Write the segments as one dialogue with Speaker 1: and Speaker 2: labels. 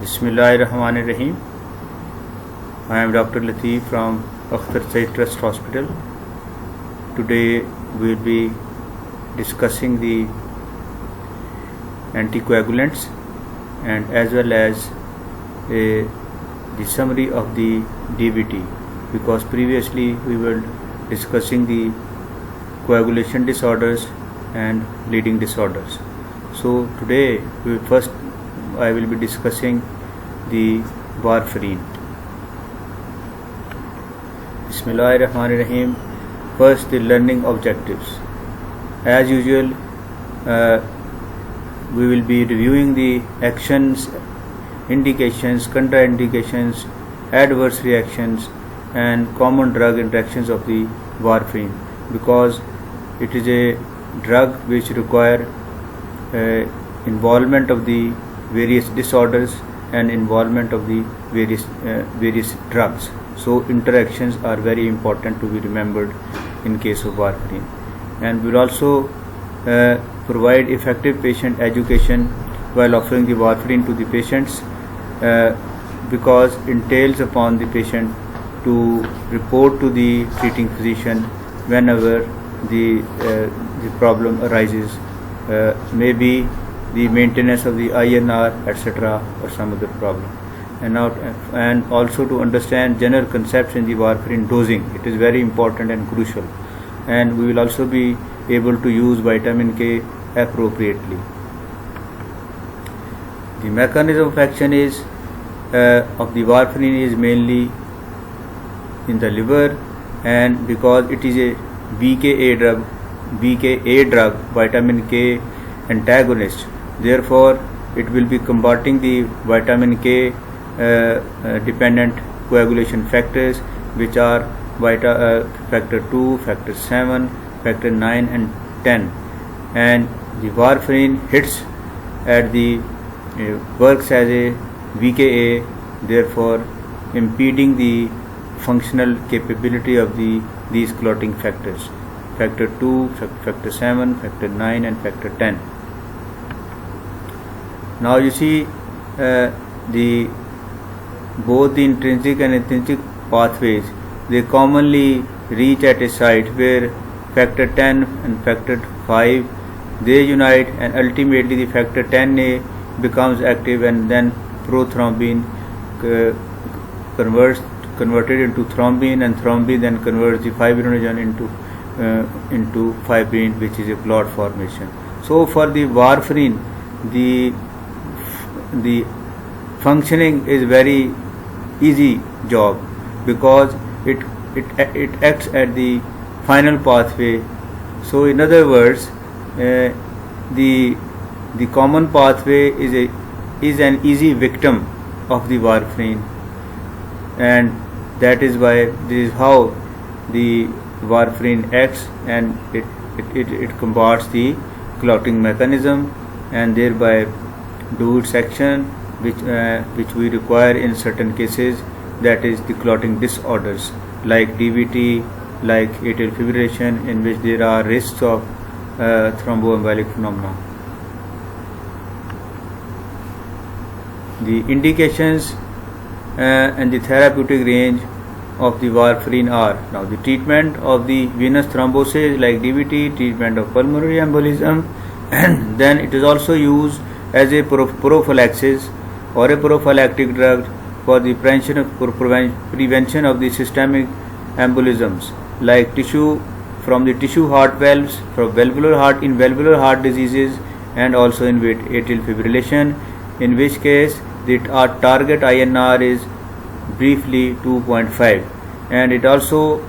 Speaker 1: Bismillahirrahmanirrahim. I am Dr. Lateef from Akhtar Said Trust Hospital. Today we will be discussing the anticoagulants and as well as the summary of the DVT, because previously we were discussing the coagulation disorders and bleeding disorders. So today I will be discussing the warfarin. Bismillahirrahmanirrahim. First, the learning objectives. As usual, we will be reviewing the actions, indications, contraindications, adverse reactions and common drug interactions of the warfarin, because it is a drug which require involvement of the various disorders and involvement of the various drugs. So interactions are very important to be remembered in case of warfarin. And we will also provide effective patient education while offering the warfarin to the patients, because it entails upon the patient to report to the treating physician whenever the problem arises, maybe the maintenance of the INR, etc., or some other problem. And also to understand general concepts in the warfarin dosing. It is very important and crucial. And we will also be able to use vitamin K appropriately. The mechanism of action is of the warfarin is mainly in the liver, and because it is a VKA drug, vitamin K antagonist, therefore it will be combating the vitamin K dependent coagulation factors, which are factor 2, factor 7, factor 9 and 10. And the warfarin hits at the works as a VKA, therefore impeding the functional capability of these clotting factors, factor 2, factor 7, factor 9 and factor 10. Now you see both the intrinsic and extrinsic pathways, they commonly reach at a site where factor 10 and factor 5 they unite, and ultimately the factor 10A becomes active, and then prothrombin converted into thrombin, and thrombin then converts the fibrinogen into fibrin, which is a clot formation. So for the warfarin, the functioning is very easy job, because it acts at the final pathway. So in other words, the common pathway is an easy victim of the warfarin, and that is why this is how the warfarin acts, and it combats the clotting mechanism and thereby do its action which we require in certain cases, that is the clotting disorders like DVT, like atrial fibrillation, in which there are risks of thromboembolic phenomena. The indications and the therapeutic range of the warfarin are: now the treatment of the venous thrombosis like DVT, treatment of pulmonary embolism, and then it is also used as a prophylaxis or a prophylactic drug for the prevention of the systemic embolisms like from the tissue heart valves, from valvular heart diseases, and also in atrial fibrillation, in which case the target INR is briefly 2.5, and it also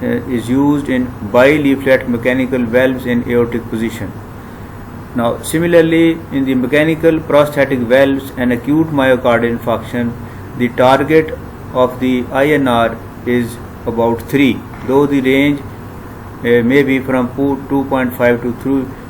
Speaker 1: is used in bileaflet mechanical valves in aortic position. Now similarly, in the mechanical prosthetic valves and acute myocardial infarction, the target of the INR is about 3, though the range may be from 2.5 to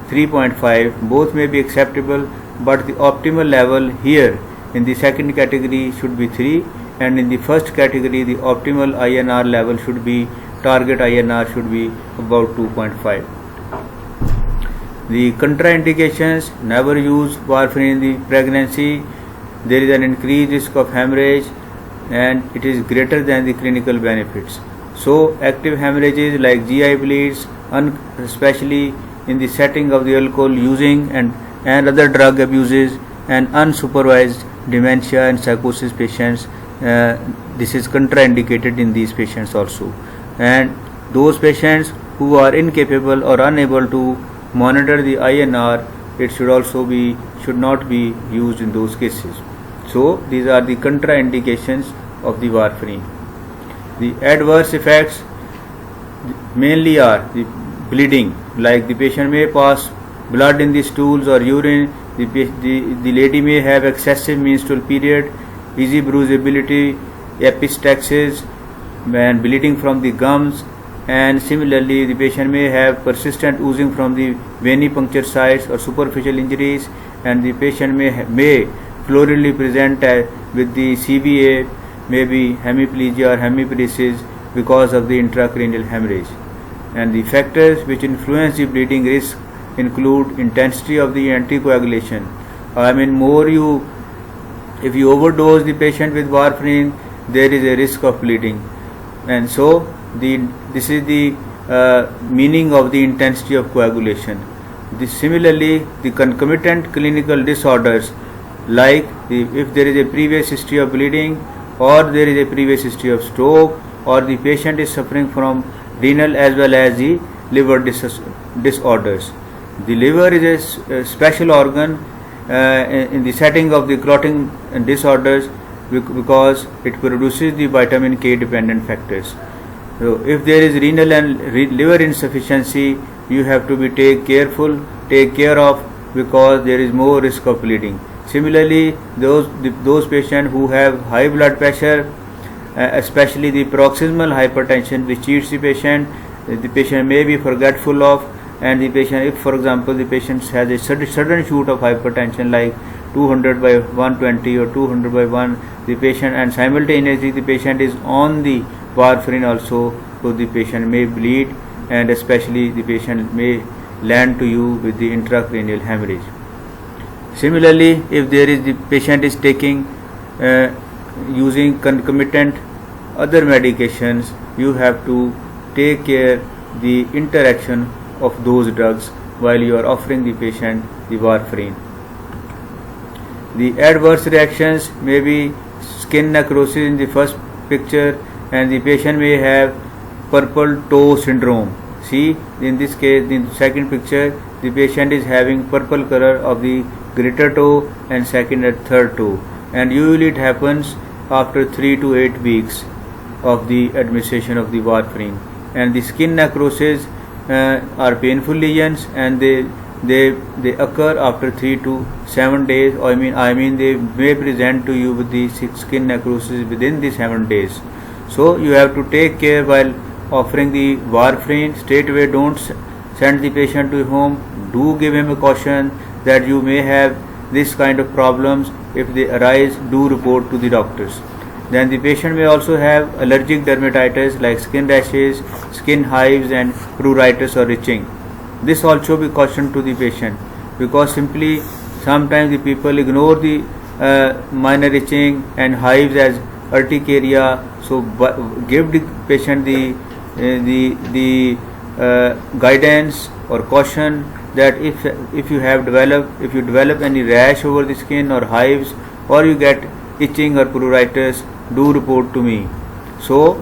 Speaker 1: 3.5, both may be acceptable, but the optimal level here in the second category should be 3, and in the first category the optimal INR level should be, target INR should be about 2.5. The contraindications: never use warfarin in the pregnancy, there is an increased risk of hemorrhage and it is greater than the clinical benefits. So active hemorrhages like GI bleeds, especially in the setting of the alcohol using and other drug abuses and unsupervised dementia and psychosis patients, this is contraindicated in these patients also. And those patients who are incapable or unable to monitor the INR, it should not be used in those cases. So these are the contraindications of the warfarin. The adverse effects mainly are the bleeding, like the patient may pass blood in the stools or urine, the lady may have excessive menstrual period, easy bruisability, epistaxis and bleeding from the gums, and similarly the patient may have persistent oozing from the venipuncture sites or superficial injuries, and the patient may florally present with the CVA, maybe hemiplegia or hemiparesis because of the intracranial hemorrhage. And the factors which influence the bleeding risk include intensity of the anticoagulation. If you overdose the patient with warfarin, there is a risk of bleeding, and so this is the meaning of the intensity of coagulation. Similarly, the concomitant clinical disorders, like if there is a previous history of bleeding, or there is a previous history of stroke, or the patient is suffering from renal as well as the liver disorders. The liver is a special organ in the setting of the clotting disorders because it produces the vitamin K dependent factors. So if there is renal and liver insufficiency, you have to be take care of, because there is more risk of bleeding. Similarly, those patients who have high blood pressure, especially the paroxysmal hypertension which cheats the patient may be forgetful of, and the patient, if for example the patient has a sudden shoot of hypertension like 200 by 120 or 200 by 1, the patient, and simultaneously the patient is on the warfarin also, so the patient may bleed, and especially the patient may land to you with the intracranial hemorrhage. Similarly, if the patient is taking using concomitant other medications, you have to take care the interaction of those drugs while you are offering the patient the warfarin. The adverse reactions may be skin necrosis in the first picture, and the patient may have purple toe syndrome. See, in this case, in the second picture, the patient is having purple color of the greater toe and second and third toe, and usually it happens after 3 to 8 weeks of the administration of the warfarin. And the skin necrosis are painful lesions, and they occur after 3 to 7 days. Or I mean they may present to you with the skin necrosis within the 7 days. So you have to take care while offering the warfarin. Straight away don't send the patient to home. Do give him a caution that you may have this kind of problems. If they arise, do report to the doctors. Then the patient may also have allergic dermatitis like skin rashes, skin hives and pruritus or itching. This also be cautioned to the patient, because simply sometimes the people ignore the minor itching and hives as urticaria. So give the patient the guidance or caution that if you develop any rash over the skin or hives, or you get itching or pruritus, do report to me. So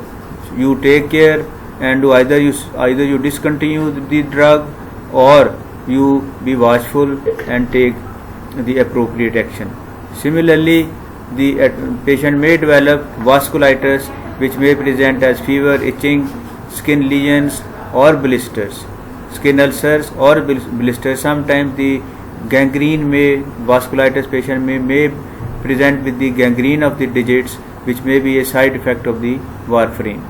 Speaker 1: you take care, and either you discontinue the drug, or you be watchful and take the appropriate action. Similarly, the patient may develop vasculitis, which may present as fever, itching, skin lesions or blisters, skin ulcers or blisters. Sometimes the vasculitis patient may present with the gangrene of the digits, which may be a side effect of the warfarin.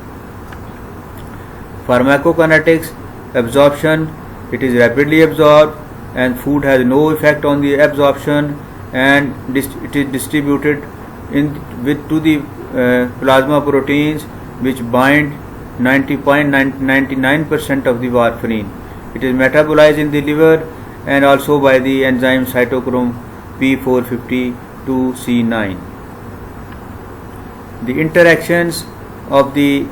Speaker 1: Pharmacokinetics, absorption, it is rapidly absorbed and food has no effect on the absorption, and it is distributed to the plasma proteins, which bind 99% of the warfarin. It is metabolized in the liver and also by the enzyme cytochrome P450 to C9. The interactions of the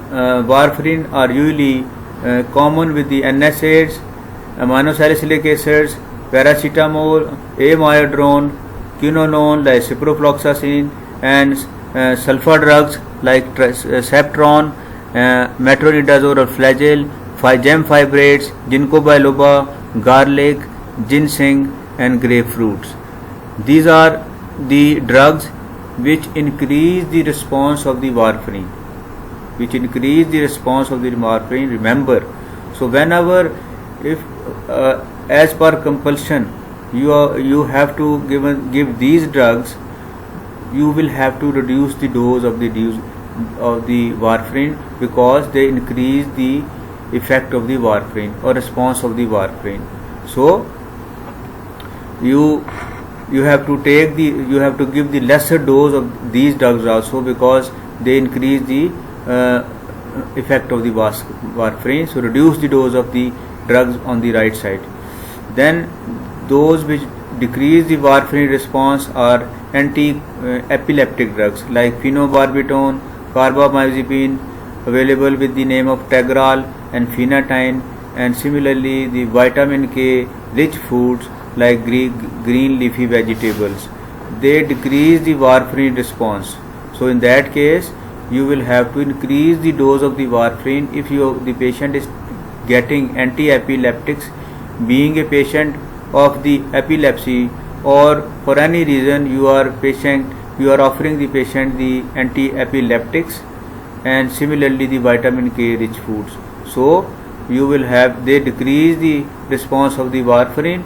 Speaker 1: warfarin are usually common with the NSAIDs, aminosalicylic acids, paracetamol, amiodarone, quinolone like ciprofloxacin, and sulfur drugs like Septron, metronidazole or Flagyl, gem fibrates, ginkgo biloba, garlic, ginseng, and grapefruits. These are the drugs which increase the response of the warfarin. Remember, so whenever, if as per compulsion, you have to give these drugs, you will have to reduce the dose of the warfarin, because they increase the effect of the warfarin or response of the warfarin. So you have to give the lesser dose of these drugs also, because they increase the effect of the warfarin. So reduce the dose of the drugs on the right side. Then those which decrease the warfarin response are anti-epileptic drugs like phenobarbital, carbamazepine, available with the name of Tegral and Phenytoin, and similarly the vitamin K rich foods like green leafy vegetables. They decrease the warfarin response. So in that case, you will have to increase the dose of the warfarin if the patient is getting anti-epileptics, being a patient of the epilepsy, or for any reason you are offering the patient the anti-epileptics and similarly the vitamin K rich foods. So they decrease the response of the warfarin,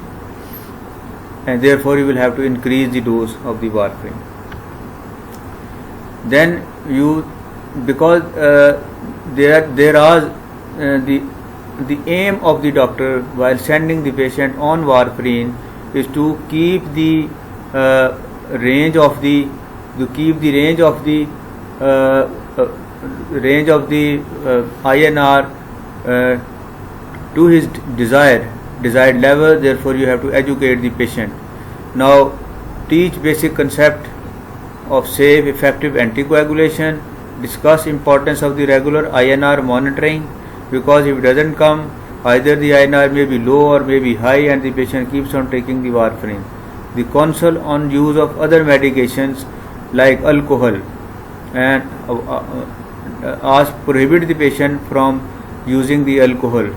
Speaker 1: and therefore you will have to increase the dose of the warfarin. Then because there are the aim of the doctor while sending the patient on warfarin is to keep the range of the INR to his desired level. Therefore you have to educate the patient. Now teach basic concept of safe effective anticoagulation, discuss importance of the regular INR monitoring, because if it doesn't come, either the INR may be low or may be high and the patient keeps on taking the warfarin. The counsel on use of other medications like alcohol, and prohibit the patient from using the alcohol.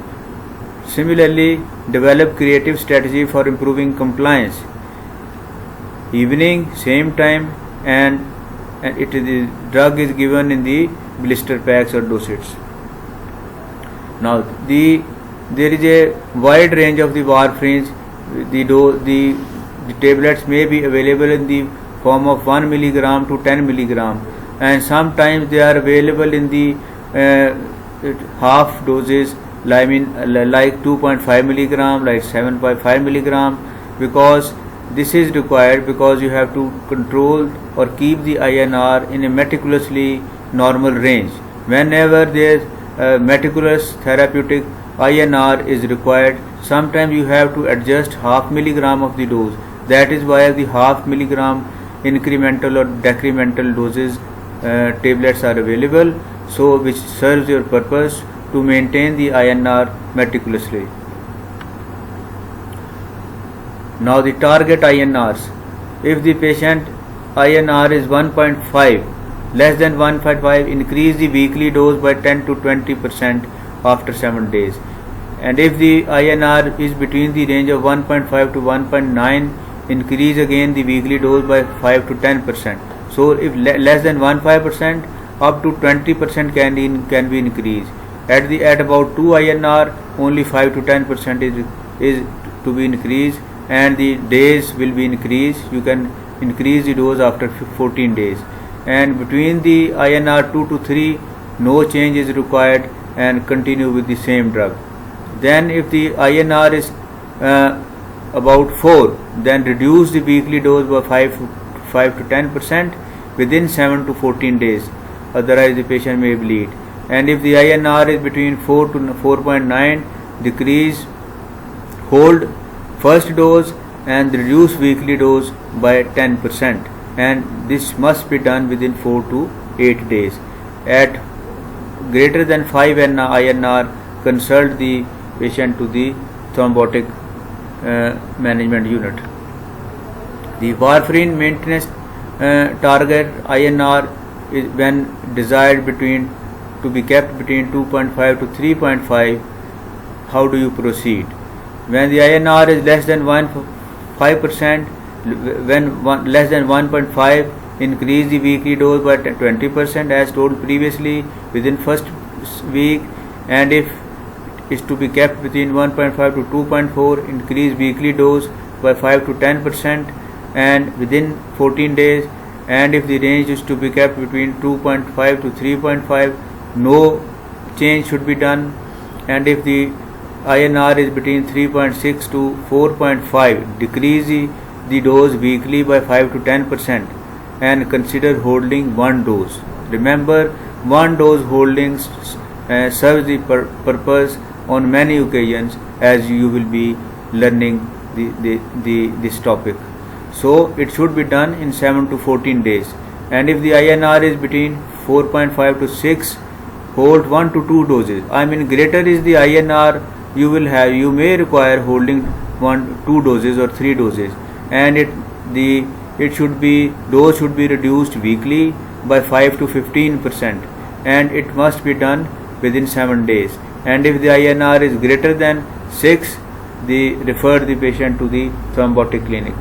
Speaker 1: Similarly, develop creative strategy for improving compliance. Evening, same time, and the drug is given in the blister packs or dosages. Now there is a wide range of the warfarins. The tablets may be available in the form of 1 milligram to 10 milligram, and sometimes they are available in the half doses, like 2.5 milligram, like 7.5 milligram, because this is required because you have to control or keep the INR in a meticulously normal range. Whenever there is meticulous therapeutic INR is required, sometimes you have to adjust half milligram of the dose. That is why the half milligram incremental or decremental doses tablets are available, so which serves your purpose to maintain the INR meticulously. Now the target INRs. If the patient INR is 1.5, less than 1.5, increase the weekly dose by 10 to 20% after 7 days. And if the INR is between the range of 1.5 to 1.9, increase again the weekly dose by 5 to 10%. So if less than 1.5%, up to 20% can be increased. At about 2 INR, only 5 to 10% is to be increased, and the days will be increased. You can increase the dose after 14 days. And between the INR 2 to 3, no change is required, and continue with the same drug. Then if the INR is about 4, then reduce the weekly dose by 5 to 10% within 7 to 14 days, otherwise the patient may bleed. And if the INR is between 4 to 4.9, hold first dose and reduce weekly dose by 10%, and this must be done within 4 to 8 days. At greater than 5 INR, consult the patient to the thrombotic management unit. The warfarin maintenance target INR is when desired to be kept between 2.5 to 3.5. How do you proceed? When the INR is less than 5%, less than 1.5, increase the weekly dose by 20% as told previously within first week, and if is to be kept between 1.5 to 2.4, increase weekly dose by 5 to 10% and within 14 days, and if the range is to be kept between 2.5 to 3.5, no change should be done, and if the INR is between 3.6 to 4.5, decrease the dose weekly by 5 to 10% and consider holding one dose. Remember, one dose holding serves the purpose on many occasions, as you will be learning this topic. So it should be done in 7 to 14 days, and if the INR is between 4.5 to 6, hold 1 to 2 doses. I mean, greater is the INR you may require holding 2 doses or 3 doses, and dose should be reduced weekly by 5 to 15%, and it must be done within 7 days. And if the INR is greater than 6, refer the patient to the thrombotic clinic.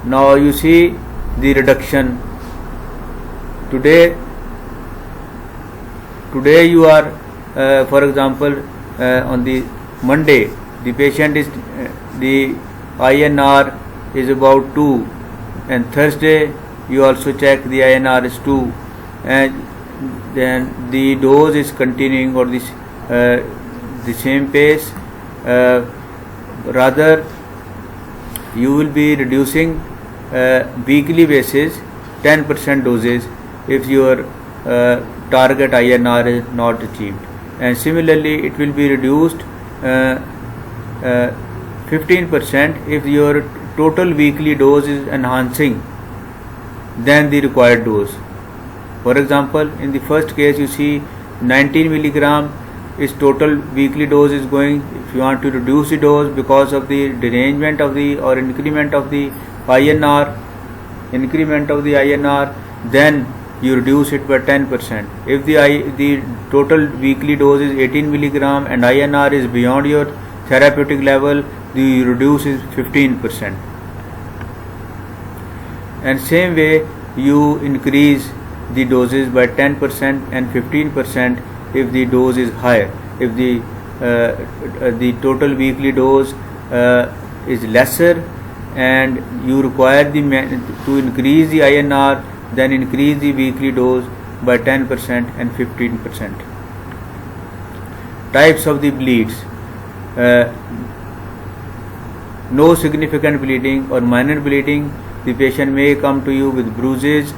Speaker 1: Now you see the reduction. Today you are, for example, on the Monday, the patient is the INR is about 2, and Thursday you also check the INR is 2, and then the dose is continuing or the same pace. Rather, you will be reducing weekly basis 10% doses if your target INR is not achieved, and similarly it will be reduced 15% if your total weekly dose is enhancing than the required dose. For example, in the first case you see 19 milligram is total weekly dose is going. If you want to reduce the dose because of the derangement of the or increment of the INR, then you reduce it by 10%. If the total weekly dose is 18 milligram and INR is beyond your therapeutic level, you reduce it 15%. And same way you increase the doses by 10% and 15% if the dose is higher. If the total weekly dose is lesser and you require to increase the INR, then increase the weekly dose by 10% and 15%. Types of the bleeds. No significant bleeding or minor bleeding. The patient may come to you with bruises,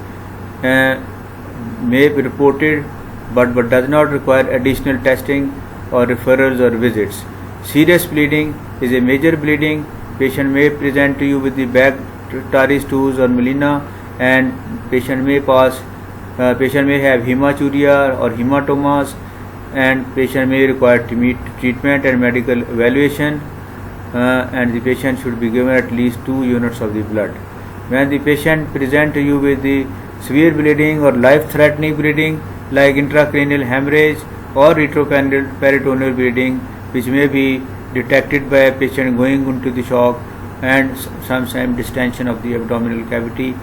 Speaker 1: may be reported, but does not require additional testing or referrals or visits. Serious bleeding is a major bleeding. Patient may present to you with the back tarry stools or melena, and patient may have hematuria or hematomas, and patient may require treatment and medical evaluation, and the patient should be given at least 2 units of the blood. When the patient present to you with the severe bleeding or life-threatening bleeding like intracranial hemorrhage or retroperitoneal bleeding, which may be detected by a patient going into the shock and sometimes distension of the abdominal cavity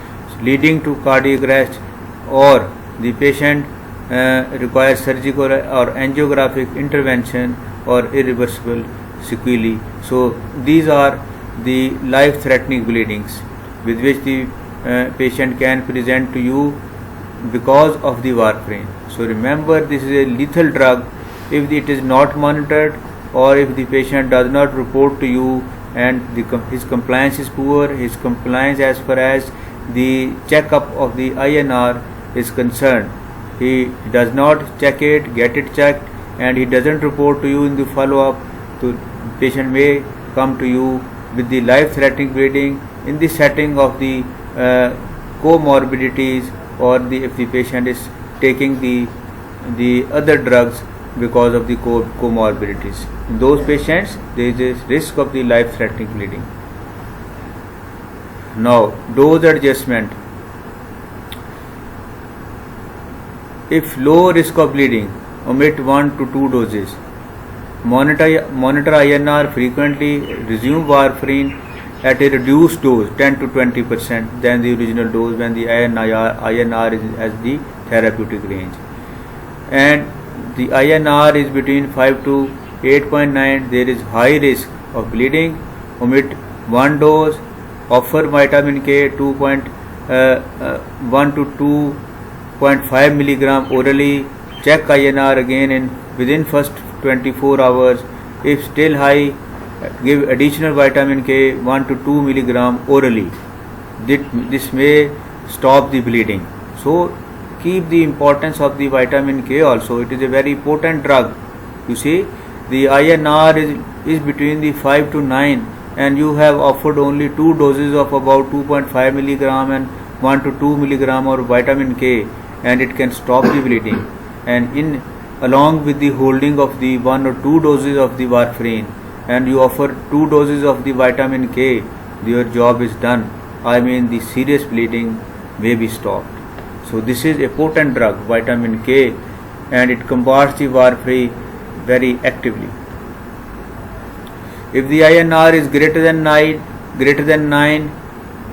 Speaker 1: leading to cardiac arrest, or the patient requires surgical or angiographic intervention or irreversible sequelae. So these are the life-threatening bleedings with which the patient can present to you because of the warfarin. So remember, this is a lethal drug if it is not monitored, or if the patient does not report to you and his compliance is poor. His compliance as far as the checkup of the INR is concerned, he does not check it, get it checked, and he doesn't report to you in the follow-up. The patient may come to you with the life-threatening bleeding in the setting of the comorbidities, or if the patient is taking the other drugs because of the comorbidities. In those patients, there is a risk of the life-threatening bleeding. Now, dose adjustment. If low risk of bleeding, omit 1 to 2 doses. Monitor INR frequently. Resume warfarin at a reduced dose, 10 to 20% than the original dose when the INR is as the therapeutic range. And the INR is between 5 to 8.9. There is high risk of bleeding. Omit 1 dose. Offer vitamin K 2.1 to 2.5 milligram orally. Check INR again within first 24 hours. If still high, give additional vitamin K 1 to 2 milligram orally. This may stop the bleeding. So keep the importance of the vitamin K also. It is a very potent drug. You see, the INR is between the 5 to 9, and you have offered only 2 doses of about 2.5 milligram and 1 to 2 milligram of vitamin K, and it can stop the bleeding. And along with the holding of the 1 or 2 doses of the warfarin, and you offer 2 doses of the vitamin K, your job is done. I mean, the serious bleeding may be stopped. So this is a potent drug, vitamin K, and it combats the warfarin very actively. If the INR is greater than 9,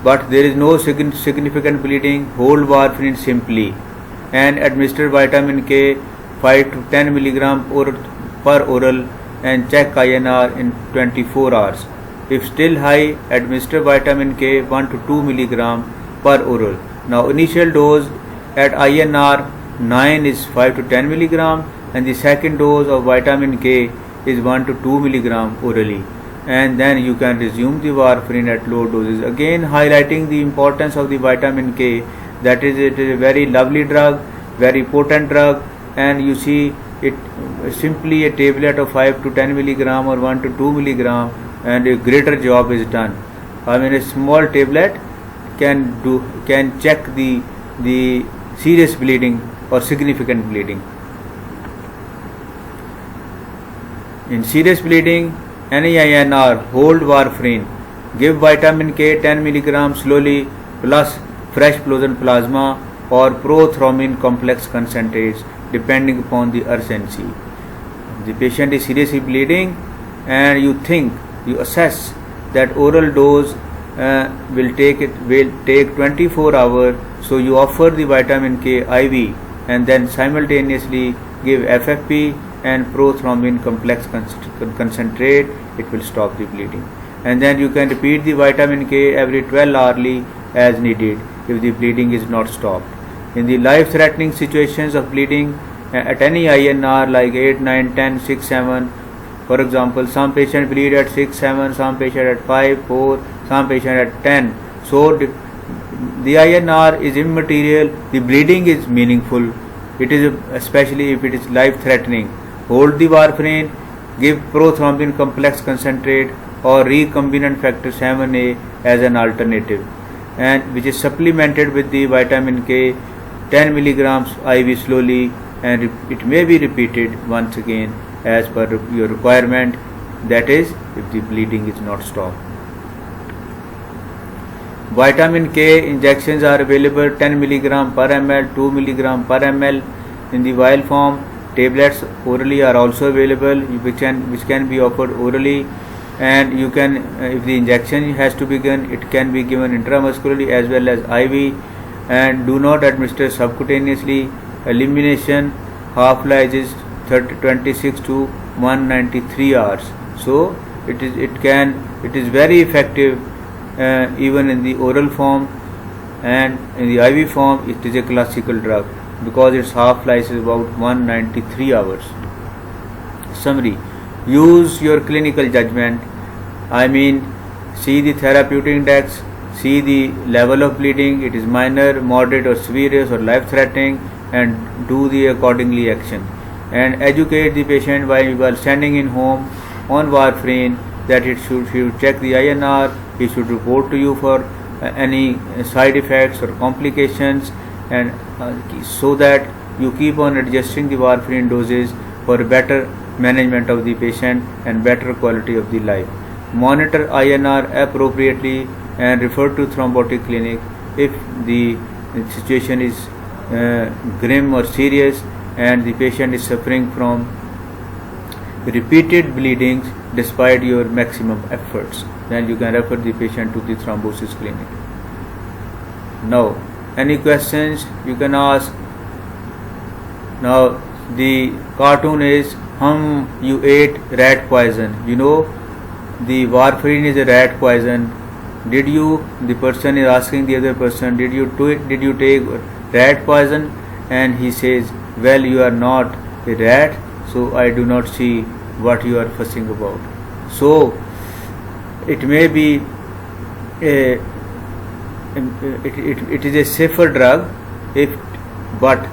Speaker 1: but there is no significant bleeding, hold warfarin simply and administer vitamin K 5 to 10 milligram per oral, and check INR in 24 hours. If still high, administer vitamin K 1 to 2 milligram per oral. Now, initial dose at INR 9 is 5 to 10 milligram, and the second dose of vitamin K is 1 to 2 milligram orally, and then you can resume the warfarin at low doses, again highlighting the importance of the vitamin K. That is, it is a very lovely drug, very potent drug, and you see it simply a tablet of 5 to 10 milligram or 1 to 2 milligram, and a greater job is done. I mean, a small tablet can check the serious bleeding or significant bleeding. In serious bleeding, any INR, hold warfarin, give vitamin K 10 milligram slowly plus fresh frozen plasma or prothrombin complex concentrates depending upon the urgency. The patient is seriously bleeding and you assess that oral dose will take 24 hours, so you offer the vitamin K IV and then simultaneously give FFP and prothrombin complex concentrate. It will stop the bleeding, and then you can repeat the vitamin K every 12 hourly as needed if the bleeding is not stopped. In the life-threatening situations of bleeding at any INR like 8, 9, 10, 6, 7, for example, some patients bleed at 6, 7, some patient at 5, 4, some patient at 10. So the INR is immaterial, the bleeding is meaningful. It is especially if it is life-threatening. Hold the warfarin, give prothrombin complex concentrate or recombinant factor 7A as an alternative, and which is supplemented with the vitamin K 10 milligrams IV slowly, and it may be repeated once again as per your requirement, that is if the bleeding is not stopped. Vitamin K injections are available 10 mg per ml, 2 mg per ml in the vial form. Tablets orally are also available, which can be offered orally, and you can, if the injection has to be given, it can be given intramuscularly as well as IV, and do not administer subcutaneously. Elimination half-life is 26 to 193 hours. So it is very effective even in the oral form, and in the IV form it is a classical drug because its half-life is about 193 hours. Summary: use your clinical judgment. I mean, see the therapeutic index, see the level of bleeding, it is minor, moderate or serious or life-threatening, and do the accordingly action. And educate the patient while sending in home on warfarin that he should check the INR, he should report to you for any side effects or complications, and so that you keep on adjusting the warfarin doses for better management of the patient and better quality of the life. Monitor INR appropriately and refer to thrombotic clinic if the situation is grim or serious and the patient is suffering from repeated bleedings despite your maximum efforts. Then you can refer the patient to the thrombosis clinic. Now, any questions you can ask. Now, the cartoon is you ate rat poison. You know, the warfarin is a rat poison. The person is asking the other person, did you take rat poison? And he says, well, you are not a rat, so I do not see what you are fussing about. So it may be it is a safer drug, but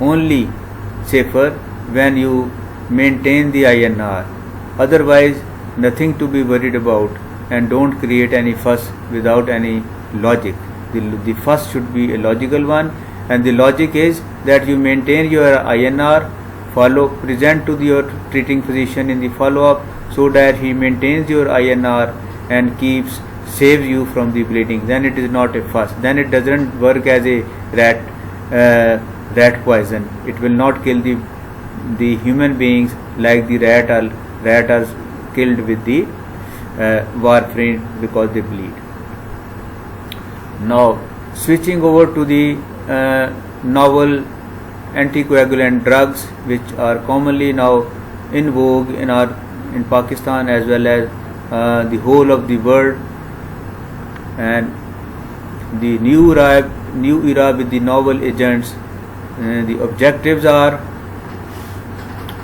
Speaker 1: only safer when you maintain the INR. Otherwise, nothing to be worried about, and don't create any fuss without any logic. The fuss should be a logical one, and the logic is that you maintain your INR, present to your treating physician in the follow-up, so that he maintains your INR and saves you from the bleeding. Then it is not a fuss. Then it doesn't work as a rat poison. It will not kill the human beings like the rat are killed with the warfarin because they bleed. Now, switching over to the novel anticoagulant drugs, which are commonly now in vogue in Pakistan as well as the whole of the world, and the new era with the novel agents. The objectives are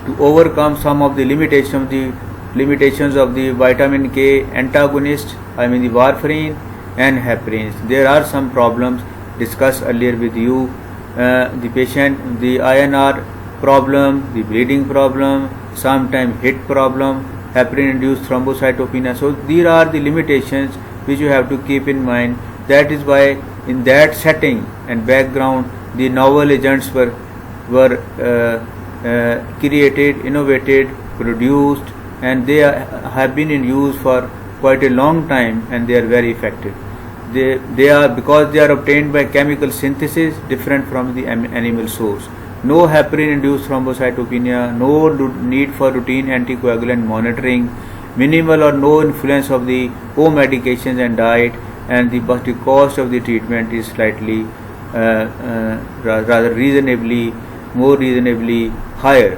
Speaker 1: to overcome some of the limitations of the vitamin K antagonist, the warfarin and heparins. There are some problems discussed earlier with you. The INR problem, the bleeding problem, sometimes HIT problem, heparin-induced thrombocytopenia. So these are the limitations which you have to keep in mind. That is why in that setting and background, the novel agents were created, innovated, produced, and they have been in use for quite a long time, and they are very effective. They are because they are obtained by chemical synthesis different from the animal source. No heparin-induced thrombocytopenia, no need for routine anticoagulant monitoring, minimal or no influence of the co-medications and diet, and the cost of the treatment is slightly rather more reasonably higher.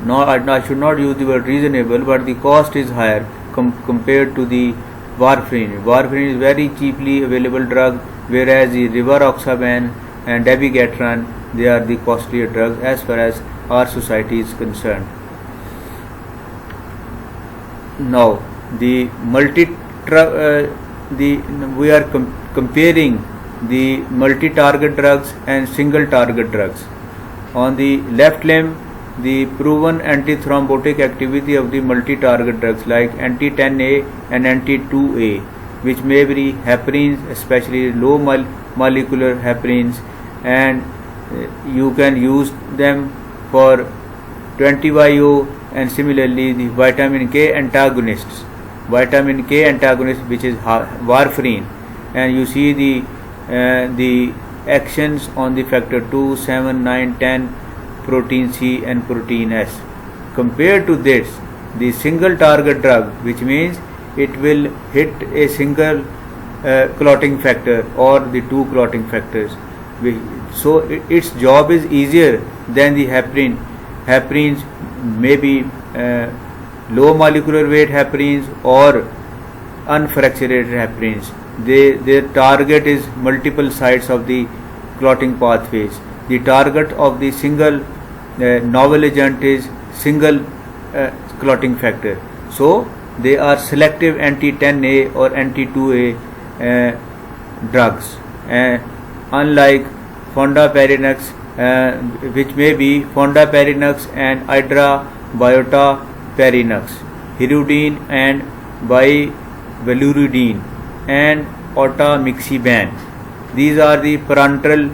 Speaker 1: No, I should not use the word reasonable, but the cost is higher compared to the warfarin. Warfarin is very cheaply available drug, whereas the rivaroxaban and dabigatran, they are the costlier drugs as far as our society is concerned. Now, we are comparing the multi-target drugs and single-target drugs. On the left limb, the proven antithrombotic activity of the multi-target drugs like anti-10A and anti-2A, which may be heparins, especially low molecular heparins, and you can use them for 20YO, and similarly the vitamin K antagonists, which is warfarin, and you see the actions on the factor 2, 7, 9, 10, protein C and protein S. Compared to this, the single target drug, which means it will hit a single clotting factor or the two clotting factors. So its job is easier than the heparin. Heparins may be low molecular weight heparins or unfractionated heparins. Their target is multiple sites of the clotting pathways. The target of the single novel agent is single clotting factor. So they are selective anti-10A or anti-2A drugs, unlike fondaparinux, which may be fondaparinux and idrabiota-parinux, hirudin and bivalirudin, and otamixeban. These are the parenteral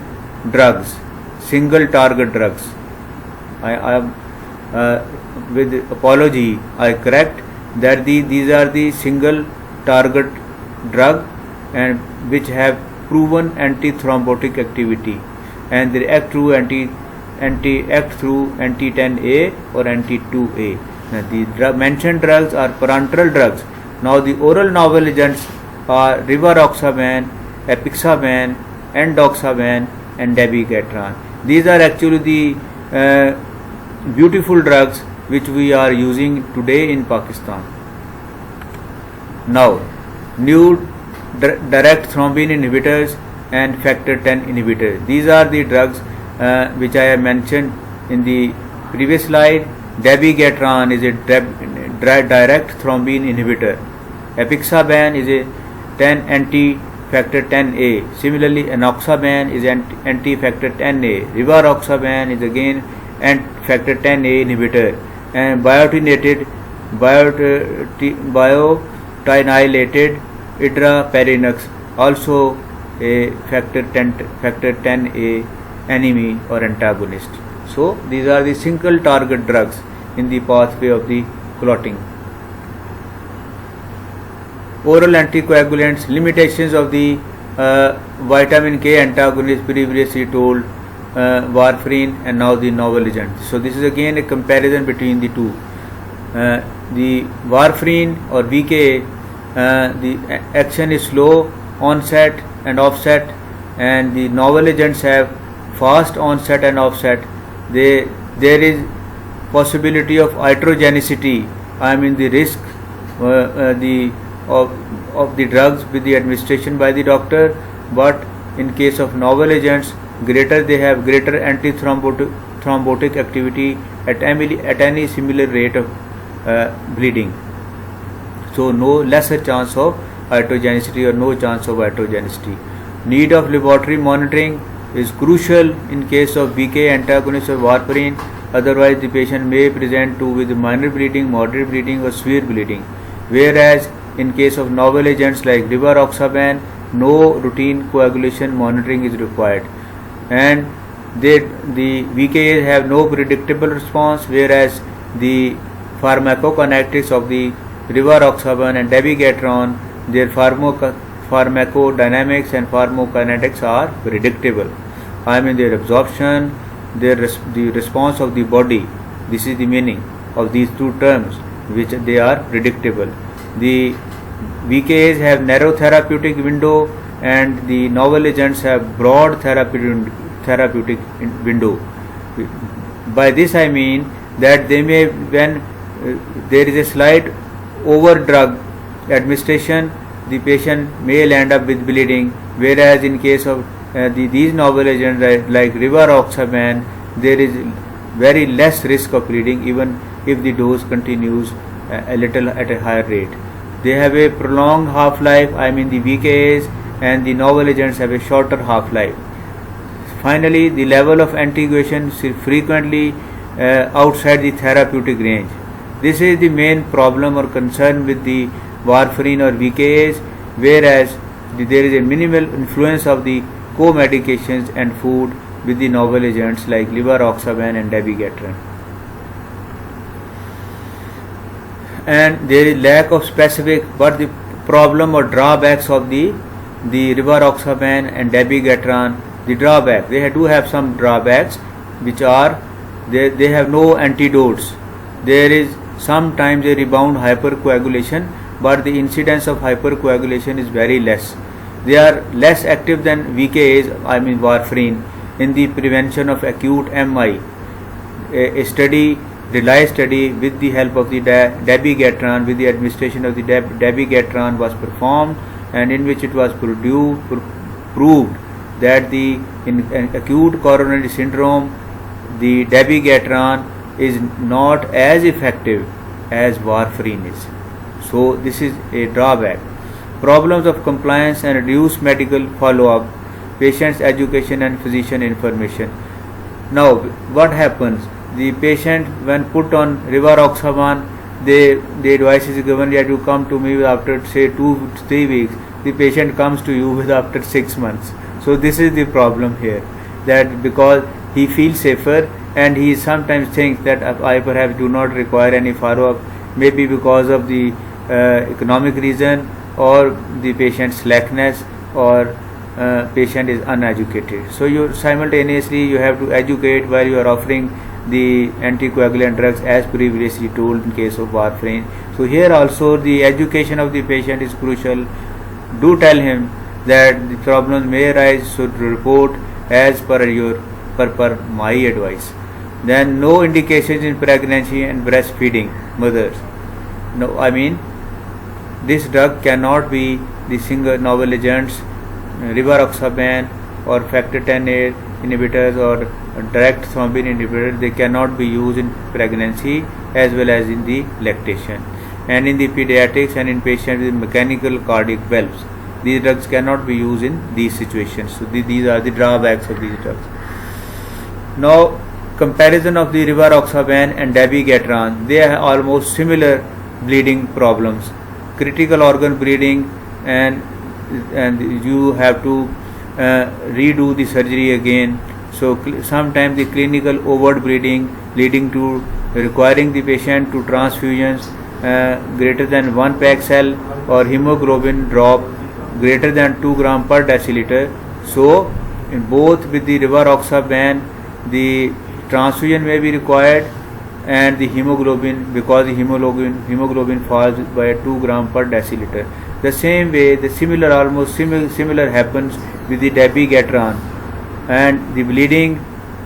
Speaker 1: drugs, single target drugs. With apology, I correct that these are the single target drug and which have proven anti-thrombotic activity, and they act through anti-10A or anti-2A. Now, the mentioned drugs are parenteral drugs. Now the oral novel agents are rivaroxaban, apixaban, endoxaban, and dabigatran. These are actually the beautiful drugs which we are using today in Pakistan. Now, new direct thrombin inhibitors and factor 10 inhibitors. These are the drugs which I have mentioned in the previous slide. Dabigatran is a direct thrombin inhibitor. Apixaban is a 10 anti-factor 10A. Similarly, enoxaban is anti-factor 10A. Rivaroxaban is again anti-factor 10A inhibitor. And biotinylated idraparinux, also a factor 10A enemy or antagonist. So these are the single target drugs in the pathway of the clotting. Oral anticoagulants, limitations of the vitamin K antagonist previously told, warfarin and now the novel agent. So this is again a comparison between the two. The warfarin or VK, the action is slow onset and offset, and the novel agents have fast onset and offset. There is possibility of iatrogenicity, I mean the risk of the drugs with the administration by the doctor, but in case of novel agents, they have greater anti-thrombotic activity at any similar rate of bleeding. So no lesser chance of iatrogenicity or no chance of iatrogenicity. Need of laboratory monitoring is crucial in case of VK antagonist or warfarin. Otherwise, the patient may present with minor bleeding, moderate bleeding, or severe bleeding. Whereas in case of novel agents like rivaroxaban, no routine coagulation monitoring is required, and the VKAs have no predictable response, whereas the pharmacokinetics of the rivaroxaban and dabigatran, their pharmacodynamics and pharmacokinetics are predictable. I mean their absorption, the response of the body. This is the meaning of these two terms, which they are predictable. The VKAs have narrow therapeutic window and the novel agents have broad therapeutic window. By this I mean that they may, when there is a slight over drug administration, the patient may end up with bleeding, whereas in case of these novel agents like rivaroxaban, there is very less risk of bleeding even if the dose continues a little at a higher rate. They have a prolonged half-life, I mean the VKAs, and the novel agents have a shorter half-life. Finally, the level of anticoagulation is frequently outside the therapeutic range. This is the main problem or concern with the warfarin or VKAs, whereas there is a minimal influence of the co-medications and food with the novel agents like rivaroxaban and dabigatran. And there is lack of specific, but the problem or drawbacks of the rivaroxaban and dabigatran, the drawback, they do have some drawbacks, which are they have no antidotes. There is sometimes a rebound hypercoagulation, but the incidence of hypercoagulation is very less. They are less active than VKAs, I mean warfarin, in the prevention of acute MI. A study, RELY study with the help of the dabigatran, with the administration of the dabigatran was performed, and in which it was proved that in acute coronary syndrome, the dabigatran is not as effective as warfarin is. So this is a drawback. Problems of compliance and reduced medical follow-up, patient's education and physician information. Now what happens? The patient, when put on rivaroxaban, the advice is given that you come to me after say 2 to 3 weeks. the patient comes to you with after 6 months. So this is the problem here, that because he feels safer and he sometimes thinks that I perhaps do not require any follow-up, maybe because of the economic reason or the patient's slackness, or patient is uneducated. So you simultaneously you have to educate while you are offering the anticoagulant drugs as previously told in case of warfarin. So here also the education of the patient is crucial. Do tell him that the problems may arise, should report as per my advice. Then no indications in pregnancy and breastfeeding mothers. No, I mean this drug cannot be the single novel agents, rivaroxaban or factor 10A inhibitors or direct thrombin inhibitor. They cannot be used in pregnancy as well as in the lactation, and in the pediatrics and in patients with mechanical cardiac valves. These drugs cannot be used in these situations. So these are the drawbacks of these drugs. Now, comparison of the rivaroxaban and dabigatran. They are almost similar bleeding problems, critical organ bleeding, and you have to redo the surgery again. So sometimes the clinical overt bleeding leading to requiring the patient to transfusions greater than 1 Paxil or hemoglobin drop greater than 2 gram per deciliter. So in both with the rivaroxaban, the transfusion may be required, and the hemoglobin, because the hemoglobin falls by 2 gram per deciliter. The same way, the almost similar happens with the dabigatran, and the bleeding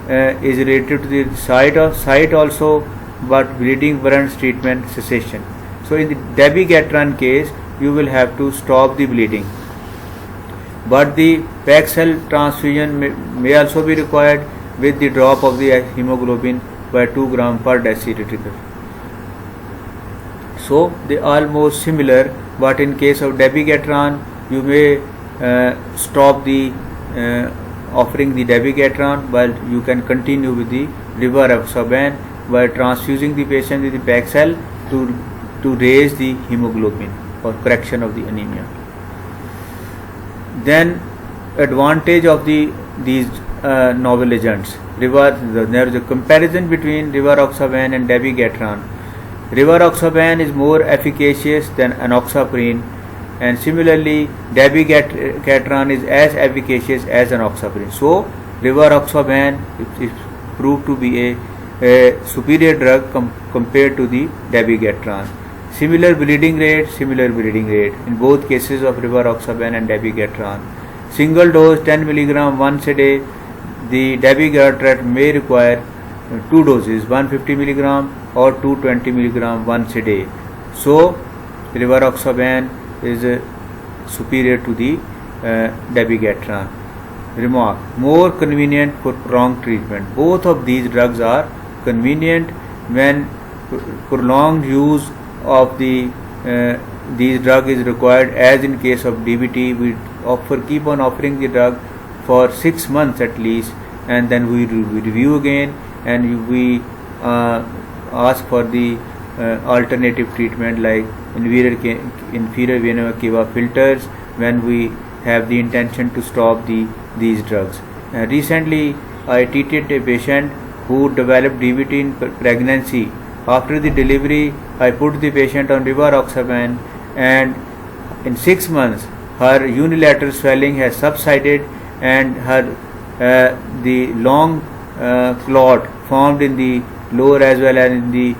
Speaker 1: is related to the site also, but bleeding warrants treatment cessation. So in the dabigatran case, you will have to stop the bleeding, but the Paxil transfusion may also be required with the drop of the hemoglobin by 2 gram per deciliter. So they are almost similar, but in case of dabigatran, you may stop the offering the dabigatran while you can continue with the rivaroxaban by transfusing the patient with the Paxil to raise the hemoglobin or correction of the anemia. Then advantage of these novel agents. There is a comparison between rivaroxaban and dabigatran. Rivaroxaban is more efficacious than enoxaparin, and similarly dabigatran is as efficacious as enoxaparin. So rivaroxaban is proved to be a superior drug compared to the dabigatran. Similar bleeding rate in both cases of rivaroxaban and dabigatran. Single dose 10 mg once a day. The dabigatran may require 2 doses, 150 mg or 220 mg once a day. So rivaroxaban is superior to the dabigatran. Remark: more convenient for prolonged treatment. Both of these drugs are convenient when prolonged use of these drug is required, as in case of DVT. We keep on offering the drug for 6 months at least, and then we review again, and we ask for the alternative treatment like inferior vena cava filters when we have the intention to stop these drugs. Recently, I treated a patient who developed DVT in pregnancy. After the delivery, I put the patient on rivaroxaban, and in 6 months, her unilateral swelling has subsided, and her the long clot formed in the lower as well as in the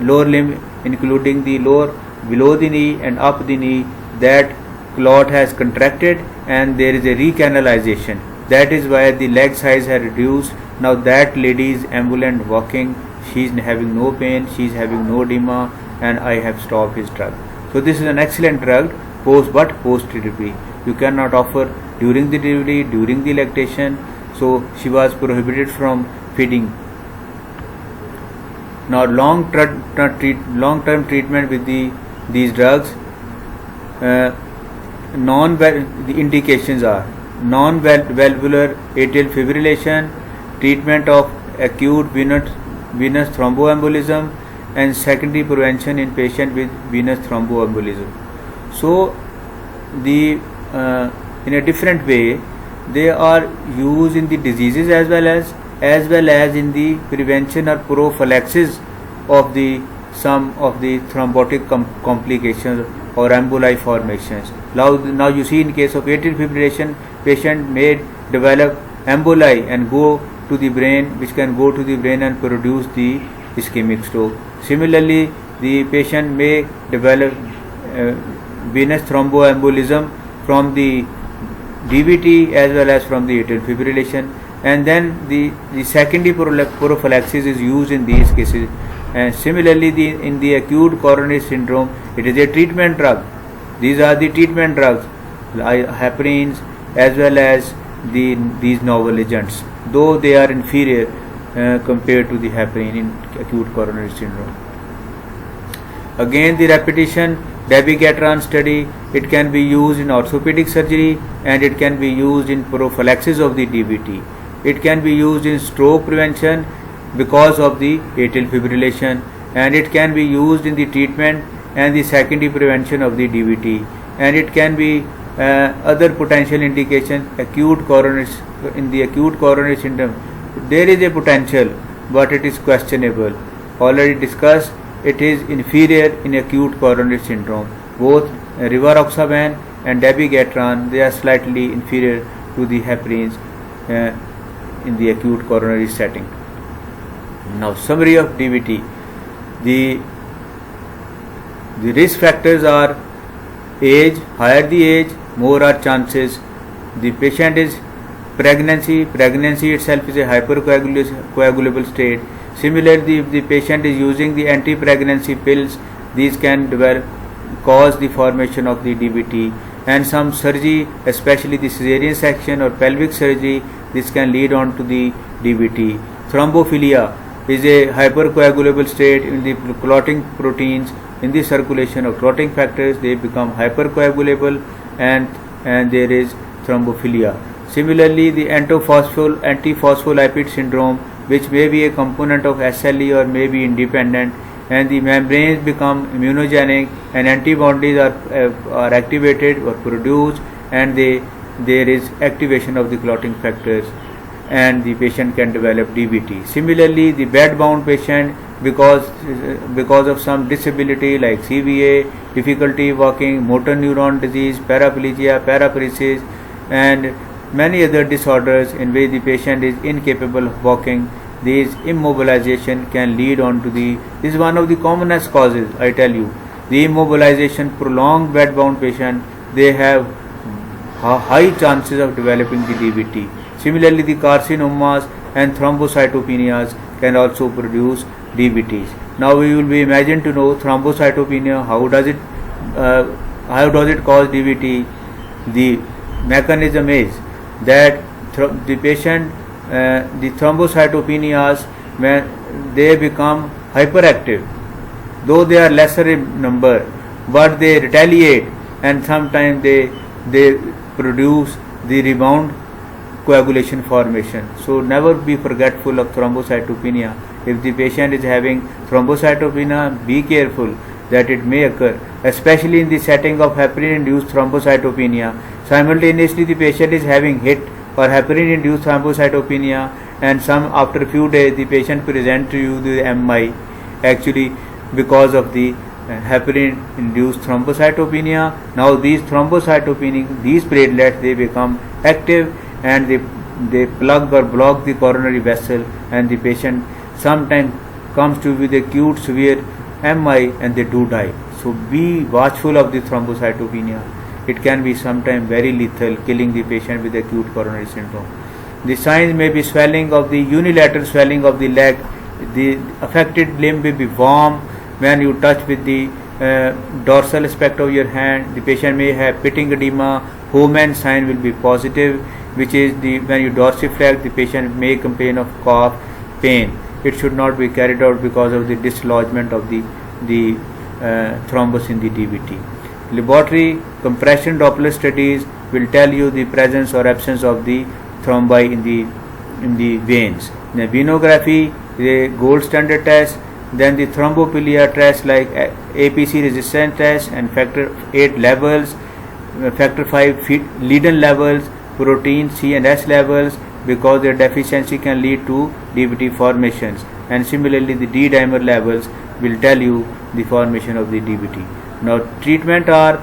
Speaker 1: lower limb, including the lower below the knee and up the knee, that clot has contracted and there is a recanalization. That is why the leg size has reduced. Now that lady is ambulant walking, she is having no pain, she is having no edema, and I have stopped his drug. So this is an excellent drug post delivery. You cannot offer during the delivery, during the lactation. So she was prohibited from feeding. Now long-term treatment with these drugs, the indications are non-valvular atrial fibrillation, treatment of acute venous thromboembolism, and secondary prevention in patient with venous thromboembolism. So the in a different way. They are used in the diseases as well as in the prevention or prophylaxis of the some of the thrombotic complications or emboli formations. Now you see in case of atrial fibrillation, patient may develop emboli and go to the brain, which can go to the brain and produce the ischemic stroke. Similarly, the patient may develop venous thromboembolism from the DVT as well as from the atrial fibrillation, and then the secondary prophylaxis is used in these cases. And similarly, in the acute coronary syndrome, it is a treatment drug. These are the treatment drugs, heparins as well as these novel agents, though they are inferior compared to the heparin in acute coronary syndrome. Again, the repetition dabigatran study, it can be used in orthopedic surgery and it can be used in prophylaxis of the DVT. It can be used in stroke prevention because of the atrial fibrillation, and it can be used in the treatment and the secondary prevention of the DVT, and it can be other potential indication in the acute coronary syndrome. There is a potential, but it is questionable. Already discussed, it is inferior in acute coronary syndrome. Both rivaroxaban and dabigatran, they are slightly inferior to the heparins in the acute coronary setting. Now, summary of DVT. The risk factors are age. Higher the age, more are chances. The patient is pregnancy. Pregnancy itself is a hypercoagulable state. Similarly, if the patient is using the anti-pregnancy pills, these can cause the formation of the DVT. And some surgery, especially the cesarean section or pelvic surgery, this can lead on to the DVT. Thrombophilia is a hypercoagulable state in the clotting proteins in the circulation of clotting factors. They become hypercoagulable and there is thrombophilia. Similarly, the antiphospholipid syndrome, which may be a component of SLE or may be independent, and the membranes become immunogenic and antibodies are activated or produced, and there is activation of the clotting factors, and the patient can develop DVT. Similarly, the bed-bound patient, because of some disability like CVA, difficulty walking, motor neuron disease, paraplegia, paraparesis, and many other disorders in which the patient is incapable of walking, this immobilization can lead on to this is one of the commonest causes, I tell you. The immobilization, prolonged bed-bound patient, they have high chances of developing the DVT. Similarly, the carcinomas and thrombocytopenias can also produce DVTs. Now we will be imagined to know thrombocytopenia, how does it cause DVT? The mechanism is that the patient, the thrombocytopenias, when they become hyperactive, though they are lesser in number, but they retaliate and sometimes they produce the rebound coagulation formation. So never be forgetful of thrombocytopenia. If the patient is having thrombocytopenia, be careful that it may occur, especially in the setting of heparin-induced thrombocytopenia. Simultaneously, the patient is having HIT or heparin-induced thrombocytopenia, and after a few days the patient present to you the MI, actually because of the heparin-induced thrombocytopenia. Now these thrombocytopenic, these platelets, they become active and they plug or block the coronary vessel, and the patient sometimes comes to with acute severe MI and they do die. So be watchful of the thrombocytopenia. It can be sometimes very lethal, killing the patient with acute coronary syndrome. The signs may be swelling of the unilateral swelling of the leg. The affected limb may be warm when you touch with the dorsal aspect of your hand. The patient may have pitting edema. Homan sign will be positive, which is when you dorsiflex, the patient may complain of cough, pain. It should not be carried out because of the dislodgement of the thrombus in the DVT. Laboratory compression Doppler studies will tell you the presence or absence of the thrombi in the veins. The venography is a gold standard test. Then the thrombophilia test like APC resistance test and factor 8 levels factor 5 Leiden levels, protein C and S levels, because their deficiency can lead to DVT formations, and similarly the D dimer levels will tell you the formation of the DVT. Now treatment are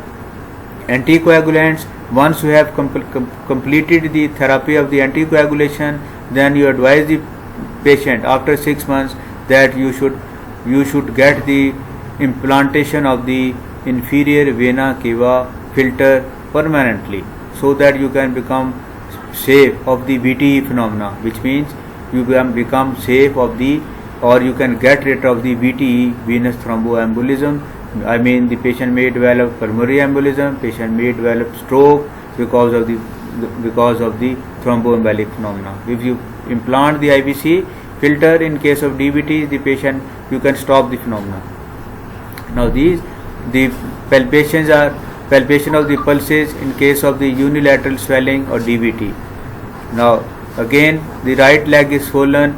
Speaker 1: anticoagulants. Once you have completed the therapy of the anticoagulation, then you advise the patient after 6 months that you should get the implantation of the inferior vena cava filter permanently, so that you can become safe of the VTE phenomena, which means you can become safe of the, or you can get rid of the VTE, venous thromboembolism. I mean, the patient may develop pulmonary embolism, patient may develop stroke because of the thromboembolic phenomena. If you implant the IVC filter in case of DVT, the patient, you can stop the phenomena. Now the palpations are palpation of the pulses in case of the unilateral swelling or DVT. Now again, the right leg is swollen,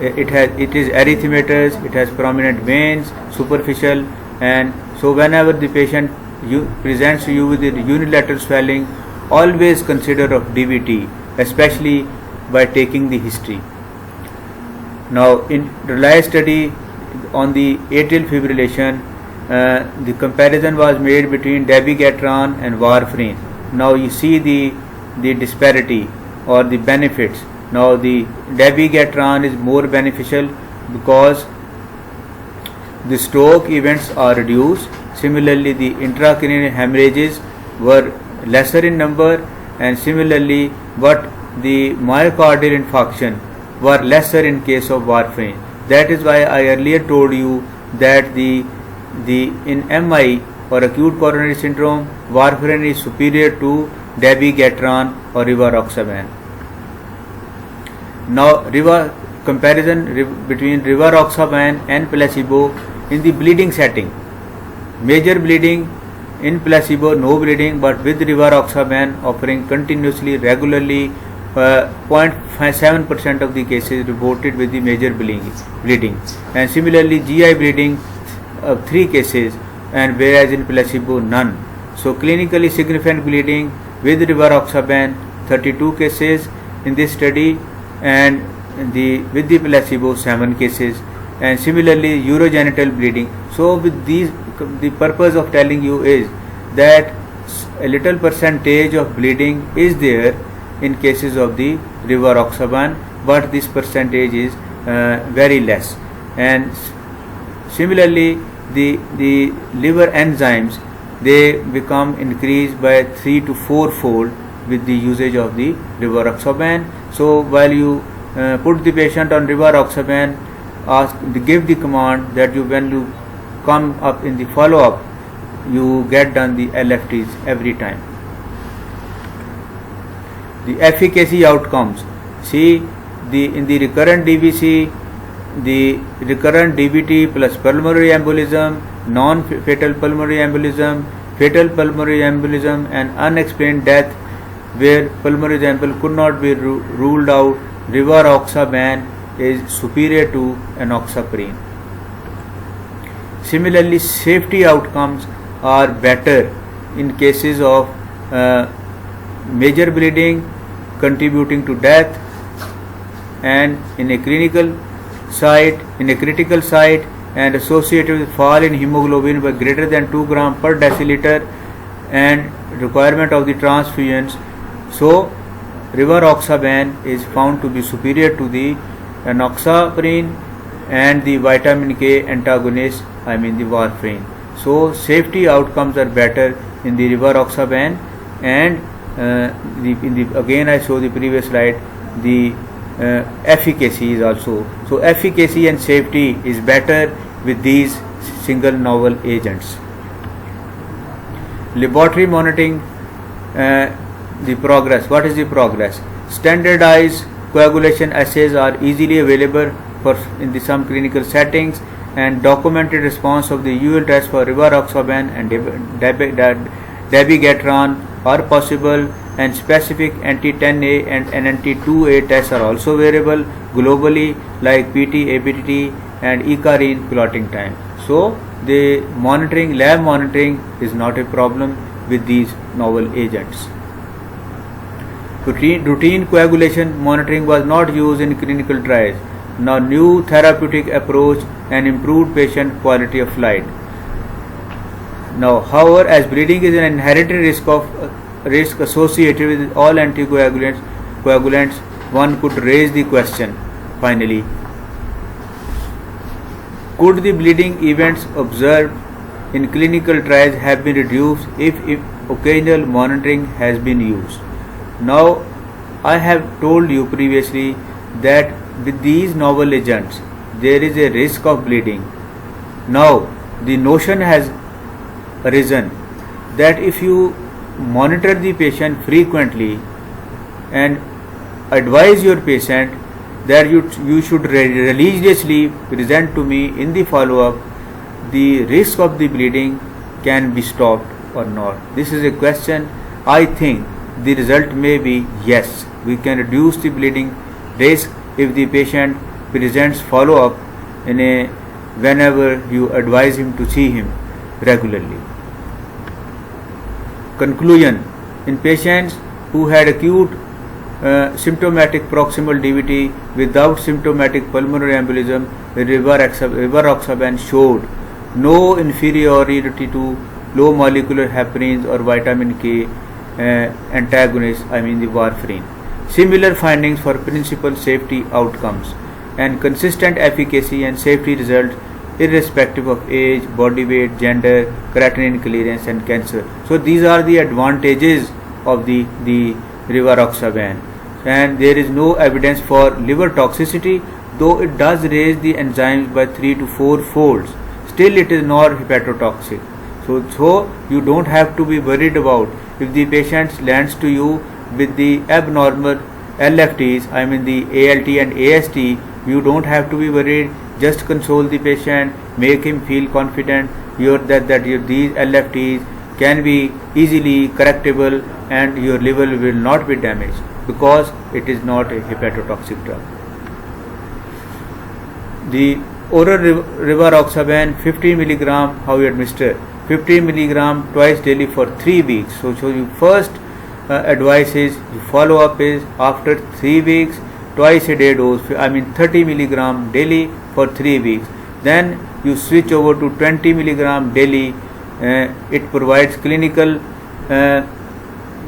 Speaker 1: it is erythematous, it has prominent veins, superficial, and so whenever the patient presents you with the unilateral swelling, always consider of DVT, especially by taking the history. Now in RELY study on the atrial fibrillation, the comparison was made between dabigatran and warfarin. Now you see the disparity or the benefits. Now the dabigatran is more beneficial because the stroke events are reduced. Similarly, the intracranial hemorrhages were lesser in number, and similarly, but the myocardial infarction were lesser in case of warfarin. That is why I earlier told you that the in MI or acute coronary syndrome, warfarin is superior to dabigatran or rivaroxaban. Now comparison between rivaroxaban and placebo in the bleeding setting. Major bleeding in placebo, no bleeding, but with rivaroxaban offering continuously, regularly, 0.7% of the cases reported with the major bleeding, and similarly GI bleeding, 3 cases, and whereas in placebo none. So clinically significant bleeding with rivaroxaban, 32 cases in this study, and with the placebo 7 cases, and similarly urogenital bleeding. So with these, the purpose of telling you is that a little percentage of bleeding is there in cases of the rivaroxaban, but this percentage is very less. And similarly, the liver enzymes, they become increased by 3 to 4 fold with the usage of the rivaroxaban. So while you put the patient on rivaroxaban, give the command that when you come up in the follow-up, you get done the LFTs every time. The efficacy outcomes. See, in the recurrent DVC, the recurrent DVT plus pulmonary embolism, non-fatal pulmonary embolism, fatal pulmonary embolism, and unexplained death where pulmonary embolism could not be ruled out, rivaroxaban is superior to enoxaparin. Similarly, safety outcomes are better in cases of major bleeding contributing to death, and in a critical site, and associated with fall in hemoglobin by greater than 2 gram per deciliter and requirement of the transfusions. So rivaroxaban is found to be superior to the enoxaparin and the vitamin K antagonist, I mean the warfarin. So safety outcomes are better in the rivaroxaban, and again I show the previous slide, the efficacy is also. So efficacy and safety is better with these single novel agents. Laboratory monitoring the progress. What is the progress? Standardized coagulation assays are easily available in some clinical settings, and documented response of the UL test for rivaroxaban and dabigatran are possible, and specific anti-10A and anti-2A tests are also available globally, like PT, ABTT, and ECARIN clotting time. So the lab monitoring is not a problem with these novel agents. Routine coagulation monitoring was not used in clinical trials. Now new therapeutic approach and improved patient quality of life. Now, however, as bleeding is an inherent risk associated with all anticoagulants, one could raise the question, finally, could the bleeding events observed in clinical trials have been reduced if occasional monitoring has been used? Now, I have told you previously that with these novel agents, there is a risk of bleeding. Now, the notion has arisen that if you monitor the patient frequently and advise your patient that you should religiously present to me in the follow-up, the risk of the bleeding can be stopped or not. This is a question. I think the result may be yes, we can reduce the bleeding risk if the patient presents follow-up whenever you advise him to see him regularly. Conclusion: in patients who had acute symptomatic proximal DVT without symptomatic pulmonary embolism, rivaroxaban showed no inferiority to low molecular heparins or vitamin K antagonists, the warfarin. Similar findings for principal safety outcomes and consistent efficacy and safety results irrespective of age, body weight, gender, creatinine clearance and cancer. So these are the advantages of the rivaroxaban, and there is no evidence for liver toxicity, though it does raise the enzymes by 3 to 4 folds. Still it is not hepatotoxic. So you don't have to be worried about if the patient lands to you with the abnormal LFTs, the ALT and AST, you don't have to be worried. Just console the patient, make him feel confident that these LFTs can be easily correctable and your liver will not be damaged because it is not a hepatotoxic drug. The oral rivaroxaban 50 mg, how you administer? 50 mg twice daily for 3 weeks. So you first advice is, you follow up is after 3 weeks, twice a day dose, 30 mg daily for 3 weeks. Then you switch over to 20 mg daily. It provides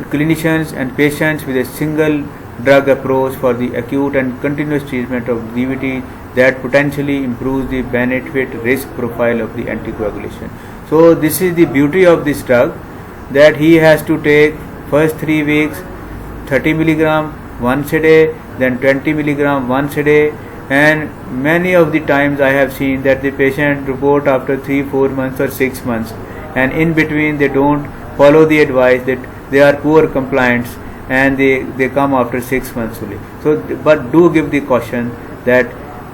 Speaker 1: clinicians and patients with a single drug approach for the acute and continuous treatment of DVT that potentially improves the benefit risk profile of the anticoagulation. So this is the beauty of this drug, that he has to take first 3 weeks 30 mg once a day, then 20 mg once a day, and many of the times I have seen that the patient report after 3-4 months or 6 months, and in between they don't follow the advice, that they are poor compliants and they come after 6 months only. So but do give the caution that,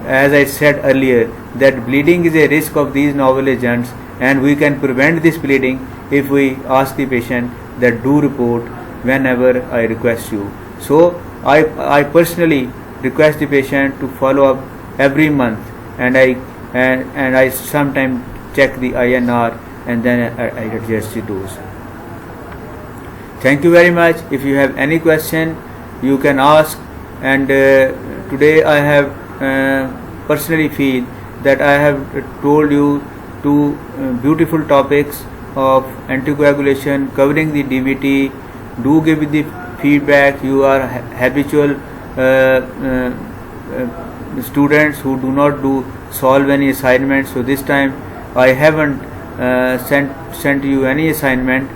Speaker 1: as I said earlier, that bleeding is a risk of these novel agents, and we can prevent this bleeding if we ask the patient that do report whenever I request you. So I personally request the patient to follow up every month, and I sometimes check the INR and then I adjust the dose. Thank you very much. If you have any question, you can ask. And today I have personally feel that I have told you two beautiful topics of anticoagulation covering the DVT. Do give the feedback. You are habitual students who do not solve any assignments. So this time I haven't sent you any assignment,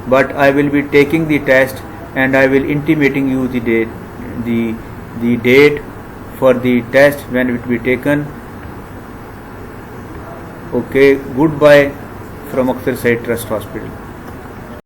Speaker 1: but I will be taking the test and I will intimating you the date for the test when it will be taken. Okay, goodbye from Akhtar Said Trust Hospital.